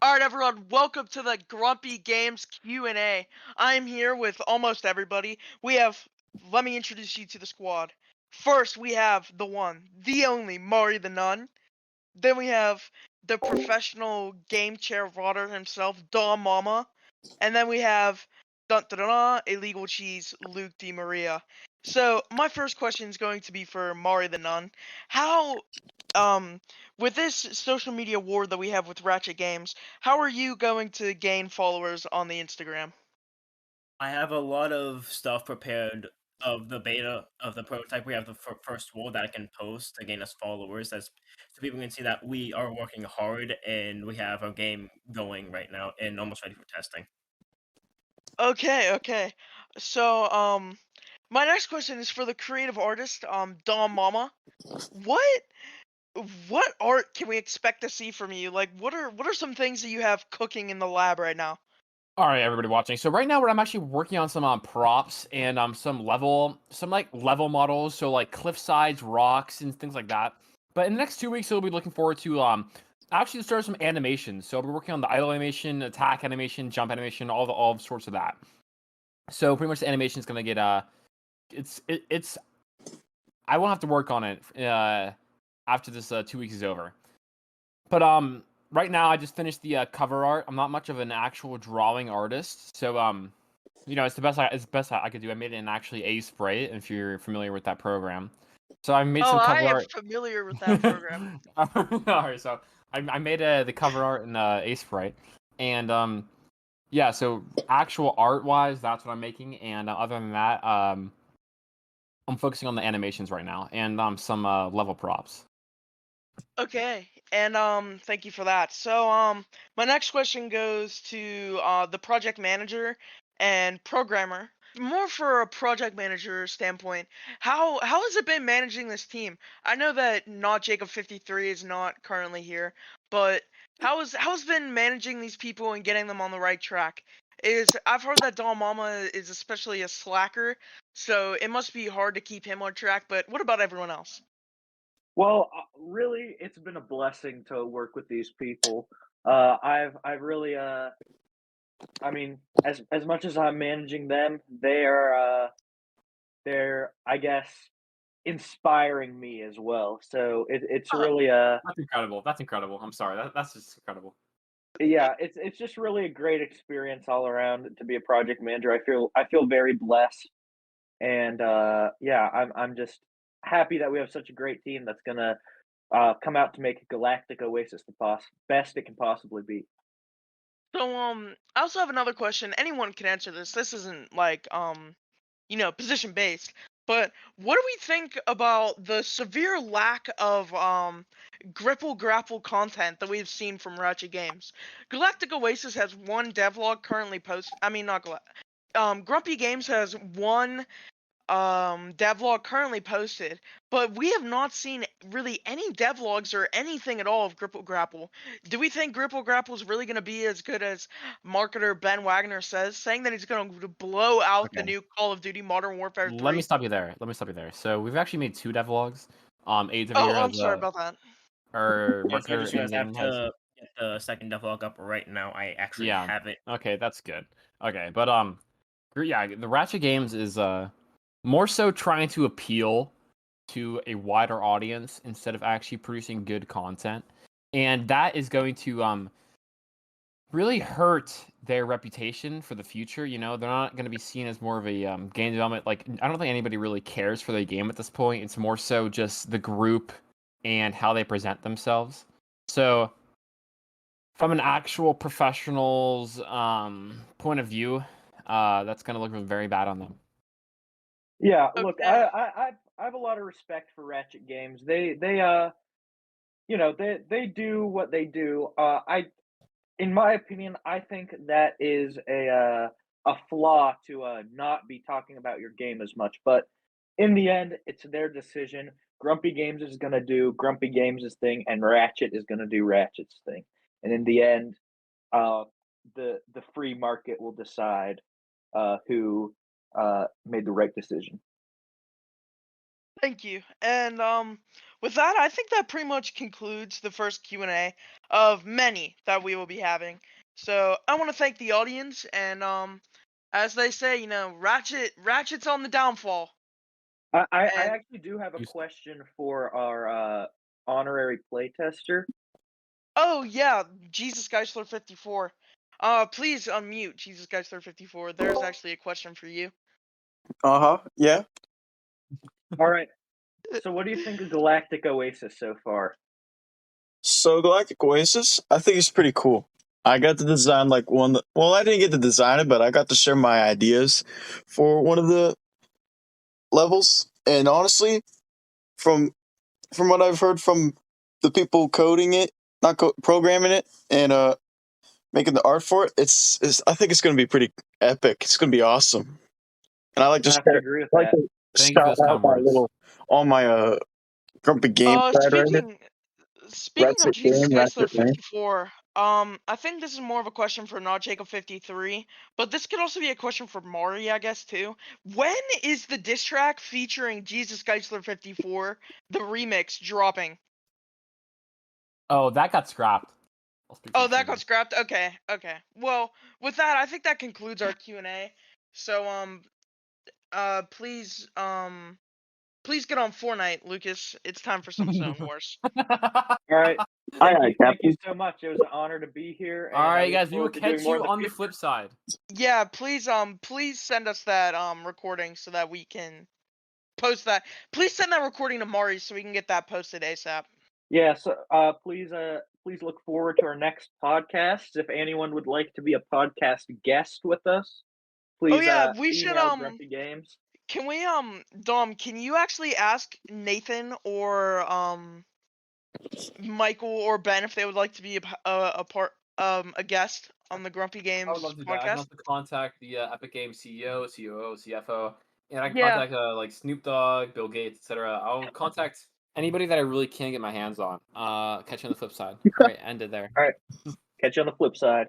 All right, everyone, welcome to the Grumpy Games Q&A. I'm here with almost everybody. Let me introduce you to the squad. First, we have the one, the only, Mari the Nun. Then we have the professional game chair rodder himself, Dom Mama. And then we have, dun dun dun, dun, illegal cheese, Luke Di Maria. So, my first question is going to be for Mari the Nun. How um with this social media war that we have with Ratchet Games, how are you going to gain followers on the Instagram? I have a lot of stuff prepared of the beta of the prototype. We have the first wall that I can post to gain us followers, as so people can see that we are working hard and we have a game going right now and almost ready for testing. Okay. So, my next question is for the creative artist, Dom Mama. What what art can we expect to see from you? Like, what are some things that you have cooking in the lab right now? All right, everybody watching. So right now, I'm actually working on some props and some like level models. So like cliff sides, rocks, and things like that. But in the next 2 weeks, we'll be looking forward to actually start some animations. So I'll be working on the idle animation, attack animation, jump animation, all sorts of that. So pretty much the animation is gonna get it's I won't have to work on it after this 2 weeks is over. But right now I just finished the cover art. I'm not much of an actual drawing artist, so it's the best I could do. I made it in actually A Spray, if you're familiar with that program. So I made Oh, some I cover am art. familiar with that program. Alright, so I made the cover art in A Spray, and yeah. So actual art wise, that's what I'm making, and other than that, I'm focusing on the animations right now and some level props. Okay, and thank you for that. So my next question goes to the project manager and programmer. More for a project manager standpoint, how has it been managing this team? I know that not Jacob 53 is not currently here, but how's been managing these people and getting them on the right track? Is I've heard that Don Mama is especially a slacker, so it must be hard to keep him on track. But what about everyone else? Well, really, it's been a blessing to work with these people. I've really, I mean, as much as I'm managing them, they're, I guess, inspiring me as well. So it's really That's incredible. That's incredible. I'm sorry. That's just incredible. yeah, it's just really a great experience all around to be a project manager. I feel very blessed, and yeah, I'm just happy that we have such a great team that's gonna come out to make Galactic Oasis the best it can possibly be. So I also have another question. Anyone can answer this. This isn't like position based. But what do we think about the severe lack of gripple grapple content that we've seen from Ratchet Games? Galactic Oasis has one devlog currently post. I mean, not Grumpy Games has one devlog currently posted, but we have not seen really any devlogs or anything at all of Gripple Grapple. Do we think Gripple Grapple is really going to be as good as marketer Ben Wagner says, saying that he's going to blow out the Okay. new Call of Duty Modern Warfare Let me 3? stop you there. So we've actually made two devlogs. Aid over Oh, here I'm has sorry about that. our Yeah, so I marketer just realized I have ending has to get the second devlog up right now. I actually yeah. have it. Okay, that's good. Okay, but yeah, the Ratchet Games is more so trying to appeal to a wider audience instead of actually producing good content, and that is going to really hurt their reputation for the future. They're not going to be seen as more of a game development. Like, I don't think anybody really cares for the game at this point. It's more so just the group and how they present themselves. So, from an actual professional's point of view, that's going to look very bad on them. Yeah, look, Okay. I have a lot of respect for Ratchet Games. They do what they do. In my opinion, I think that is a flaw to not be talking about your game as much. But in the end, it's their decision. Grumpy Games is gonna do Grumpy Games' thing, and Ratchet is gonna do Ratchet's thing. And in the end, uh, the free market will decide who made the right decision. Thank you. And with that, I think that pretty much concludes the first Q&A of many that we will be having. So I want to thank the audience, and as they say, Ratchet's on the downfall. I And actually do have a question for our honorary playtester. oh yeah, Jesus Geisler 54. Please unmute Jesus Geisler 54. There's actually a question for you. Yeah. All right. So, what do you think of Galactic Oasis so far? So Galactic Oasis, I think it's pretty cool. I got to design like one. Well, I didn't get to design it, but I got to share my ideas for one of the levels. And honestly, from what I've heard from the people coding it, not programming it, and making the art for it, it's I think it's going to be pretty epic. It's going to be awesome. And I like to I have to share, agree with I like that. to Thank you for shout those out kind my words. all my Grumpy Game thread right here. Speaking of Ratchet Jesus Game, Geisler Ratchet Game. 54, I think this is more of a question for Not Jacob 53, but this could also be a question for Mari, I guess, too. When is the diss track featuring Jesus Geisler 54, the remix, dropping? Oh, that got scrapped. I'll speak for Oh, the that team. got scrapped? Okay. Well, with that, I think that concludes our Q&A. So, please get on Fortnite, Lucas. It's time for some Zone Wars. All right. Aye, Thank aye, you. Thank you Captain. so much. It was an honor to be here, All and I right, look guys. We will forward to doing catch more you in the on the future. flip side. Yeah, please send us that recording so that we can post that. Please send that recording to Mari so we can get that posted ASAP. Yeah. So, please look forward to our next podcast. If anyone would like to be a podcast guest with us, Oh please yeah, we should email Grumpy Games. can we Dom, can you actually ask Nathan or Michael or Ben if they would like to be a part a guest on the Grumpy I would Games love to do that. I can podcast? also contact the Epic Games CEO, COO, CFO, and I can Yeah. contact like Snoop Dogg, Bill Gates, etc. I'll contact anybody that I really can't get my hands on. Catch you on the flip side. All right, end it there. All right. Catch you on the flip side.